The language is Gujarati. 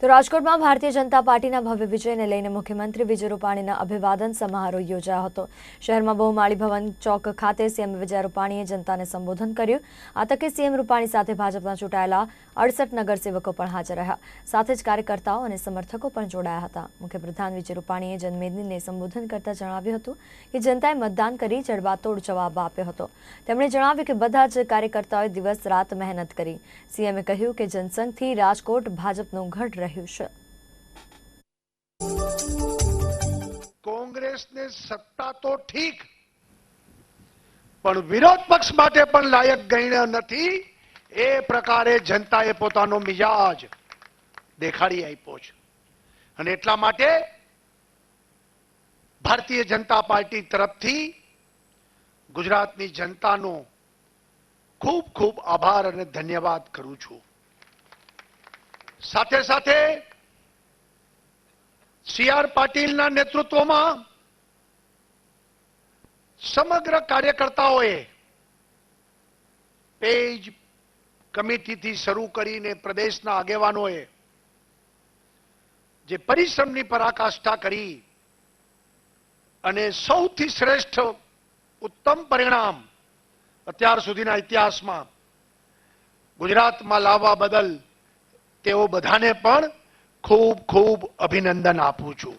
તો રાજકોટમાં ભારતીય જનતા પાર્ટીના ભવ્ય વિજયને લઈને મુખ્યમંત્રી વિજય રૂપાણીના અભિવાદન સમારોહ યોજાયો હતો। શહેરમાં બહુમાળી ભવન ચોક ખાતે સીએમ વિજય રૂપાણીએ જનતાને સંબોધન કર્યું। આ તકે સીએમ રૂપાણી સાથે ભાજપના ચૂંટાયેલા 68 નગરસેવકો પણ હાજર રહ્યા। સાથે જ કાર્યકર્તાઓ અને સમર્થકો પણ જોડાયા હતા। મુખ્યપ્રધાન વિજય રૂપાણીએ જનમેદનીને સંબોધન કરતા જણાવ્યું હતું કે જનતાએ મતદાન કરી જડબાતોડ જવાબ આપ્યો હતો। તેમણે જણાવ્યું કે બધા જ કાર્યકર્તાઓએ દિવસ રાત મહેનત કરી। સીએમએ કહ્યું કે જનસંઘથી રાજકોટ ભાજપનું ગઢ कांग्रेस ने सत्ता तो ठीक पण विरोध पक्ष माटे पण लायक गण्य नथी ए प्रकारे जनताए पोतानो मिजाज देखाड़ी आप्यो छे अने एटला माटे भारतीय जनता पार्टी तरफथी गुजरातनी जनतानो खूब खूब आभार अने धन्यवाद करूं छुं। साथे साथे सीआर पाटील ना नेतृत्व में समग्र कार्यकर्ताओं पेज कमिटी थी शुरू करीने प्रदेशना आगेवानोए जे परिश्रमनी पराकाष्ठा करी अने सौथी श्रेष्ठ उत्तम परिणाम अत्यार सुधीना इतिहास में गुजरात में लाववा बदल तेओ बधाने पण खूब खूब अभिनंदन आपू छूं।